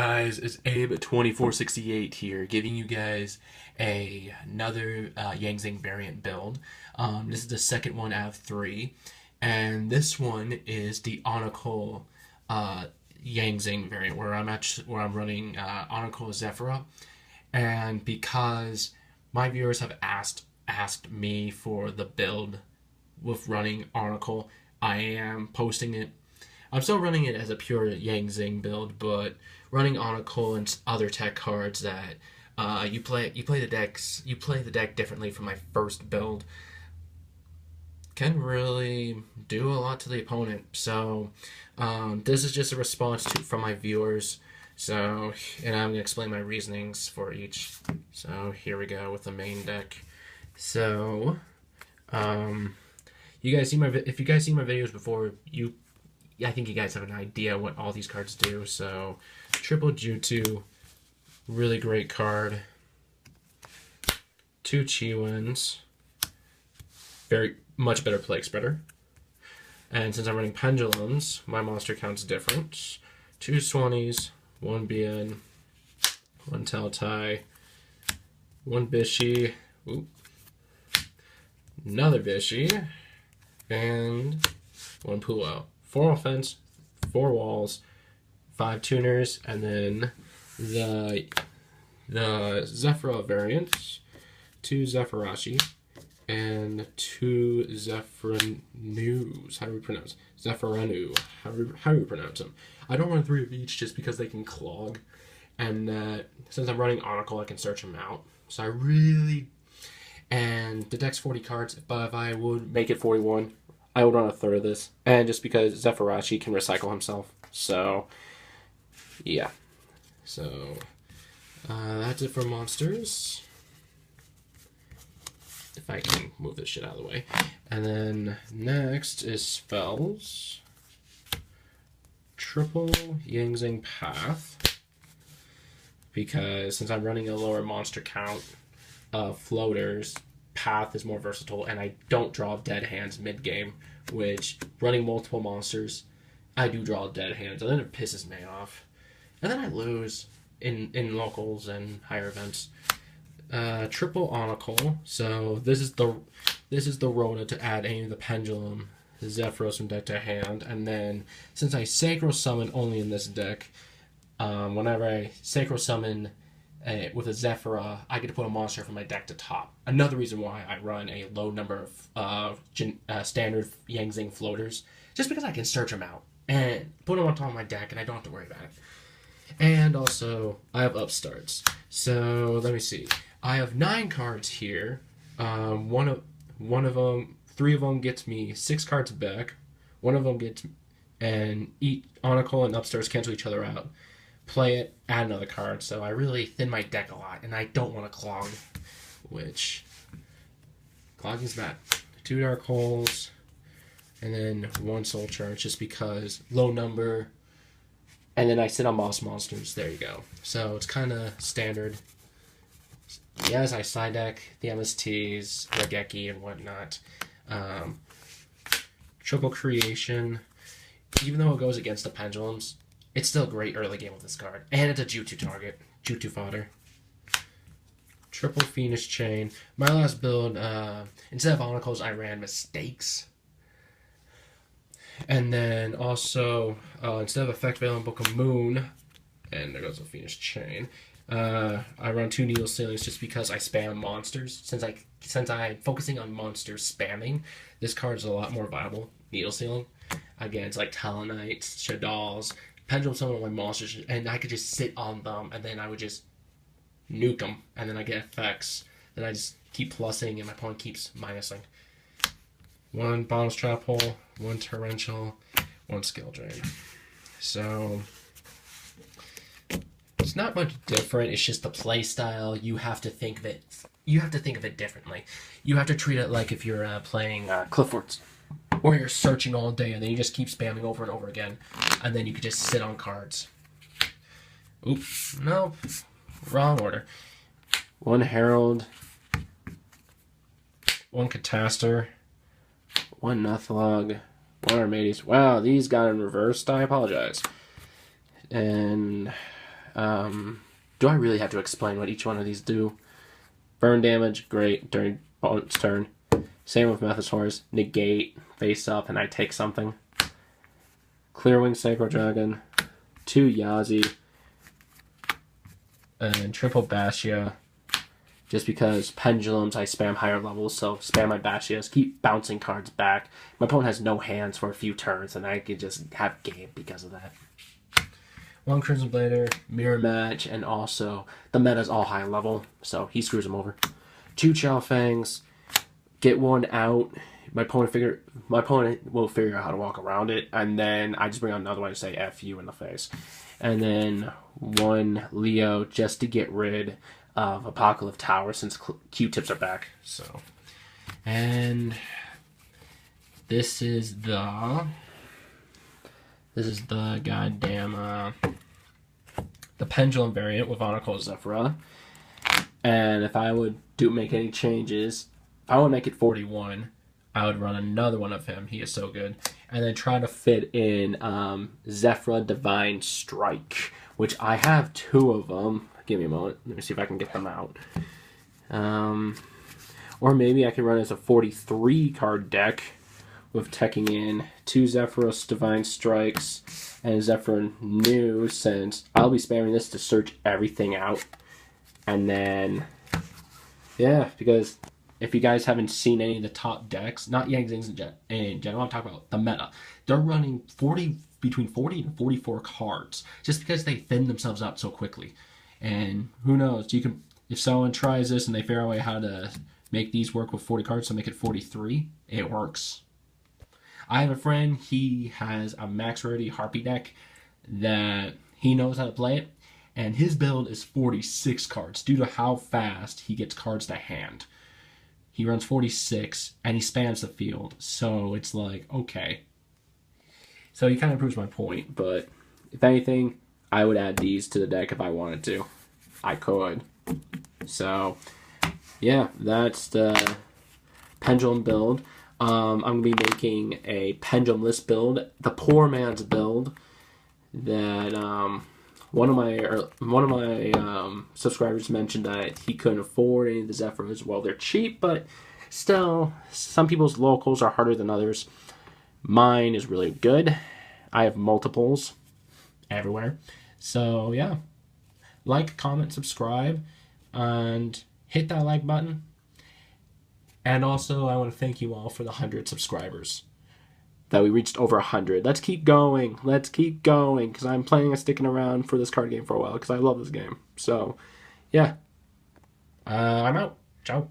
Guys, it's Abe2468 here, giving you guys another Zing variant build. This is the second one out of three, and this one is the Onicle Zing variant, where I'm running Onicle Zephyra, and because my viewers have asked me for the build with running Onicle, I am posting it. I'm still running it as a pure Zing build, but running Onicle and other tech cards that you play the deck differently from my first build can really do a lot to the opponent. So this is just a response from my viewers. So, and I'm gonna explain my reasonings for each. So here we go with the main deck. So, you guys if you guys see my videos before, I think you guys have an idea what all these cards do. So, triple Jutsu, really great card. 2 Chiwins, very much better plague spreader. And since I'm running pendulums, my monster count's different. 2 Swannies, 1 BN, 1 Taltai, 1 Bishi, another Bishi, and 1 Pulo. 4 offense, 4 walls, 5 tuners, and then the Zephyra variants, 2 Zephirashi, and 2 Zephyranu. How do we pronounce Zephyranu? How do we pronounce them? I don't run 3 of each just because they can clog, and since I'm running Onicle, I can search them out. So and the deck's 40 cards, but if I would make it 41, I would run a third of this, and just because Zephirashi can recycle himself. So, yeah. So, that's it for monsters. If I can move this shit out of the way. And then next is spells. Triple Zing Path. Because since I'm running a lower monster count of floaters, Path is more versatile, and I don't draw dead hands mid-game, which, running multiple monsters, I do draw dead hands, and then it pisses me off. And then I lose in locals and higher events. Triple Onicle, so this is the Rhoda to add any of the Pendulum, Zephyros from deck to hand, and then, since I Sacro Summon only in this deck, whenever I Sacro Summon with a Zephyra, I get to put a monster from my deck to top. Another reason why I run a low number of standard Zing floaters, just because I can search them out and put them on top of my deck, and I don't have to worry about it. And also, I have upstarts. So let me see. I have 9 cards here. One of them, 3 of them gets me 6 cards back. One of them gets, and each Onicle and upstarts cancel each other out. Play it, add another card, so I really thin my deck a lot, and I don't want to clog, which, clogging's bad. 2 Dark Holes, and then 1 Soul Charge, just because, low number, and then I sit on Moss Monsters, there you go. So, it's kind of standard. Yes, I side deck the MSTs, Regeki, and whatnot. Triple Creation, even though it goes against the Pendulums, it's still a great early game with this card. And it's a Jutsu target. Jutsu fodder. Triple Phoenix Chain. My last build, instead of Onicles, I ran Mistakes. And then also, instead of Effect Veil and Book of Moon, and there goes the Phoenix Chain, I run 2 Needle Ceilings just because I spam monsters. Since I'm focusing on monster spamming, this card is a lot more viable. Needle Ceiling. Again, it's like Talonites, Shadals, Pendulum Summon my monsters, and I could just sit on them, and then I would just nuke them, and then I get effects. Then I just keep plussing, and my opponent keeps minusing. 1 Bottomless Trap Hole, 1 Torrential, 1 Skill Drain. So, it's not much different. It's just the play style. You have to think of it differently. You have to treat it like if you're playing Clifford's, where you're searching all day and then you just keep spamming over and over again, and then you could just sit on cards. Oops, no, wrong order. 1 Herald, 1 Catastor, 1 Nuthlug, 1 Armades. Wow, these got in reversed. I apologize. And Do I really have to explain what each one of these do? Burn damage, great, during opponent's turn. Same with Mythosaurus. Negate, face up, and I take something. Clearwing Sacro Dragon. 2 Yazi. And triple Bastia. Just because pendulums, I spam higher levels, so spam my Bastias, keep bouncing cards back. My opponent has no hands for a few turns, and I could just have game because of that. 1 Crimson Blader, Mirror Match, and also the meta's all high level, so he screws him over. 2 Chow Fangs, get 1 out. My opponent will figure out how to walk around it, and then I just bring out another one to say F you in the face. And then 1 Leo just to get rid of Apocalypse Tower since Q-tips are back. So, and this is the goddamn the Pendulum variant with Onical Zephyra. And if I would make any changes, if I would make it 41, I would run another one of him. He is so good. And then try to fit in Zephyra Divine Strike, which I have 2 of them. Give me a moment. Let me see if I can get them out. Or maybe I can run as a 43 card deck with teching in 2 Zephyros Divine Strikes and Zephyr New, since I'll be spamming this to search everything out. And then, yeah, because if you guys haven't seen any of the top decks, not Yang Zings in general, I'm talking about the meta. They're running between 40 and 44 cards just because they thin themselves out so quickly. And who knows, if someone tries this and they figure out a way how to make these work with 40 cards, so make it 43, it works. I have a friend, he has a max rarity Harpy deck that he knows how to play it, and his build is 46 cards due to how fast he gets cards to hand. He runs 46 and he spans the field, so it's like, okay. So he kind of proves my point, but if anything, I would add these to the deck if I wanted to. I could. So, yeah, that's the Pendulum build. I'm going to be making a Pendulumless build, the poor man's build, that one of my subscribers mentioned that he couldn't afford any of the Zephyrs. Well, they're cheap, but still, some people's locals are harder than others. Mine is really good. I have multiples everywhere. So, yeah. Like, comment, subscribe, and hit that like button. And also, I want to thank you all for the 100 subscribers. That we reached over 100. Let's keep going. Let's keep going. Because I'm planning on sticking around for this card game for a while. Because I love this game. So, yeah. I'm out. Ciao.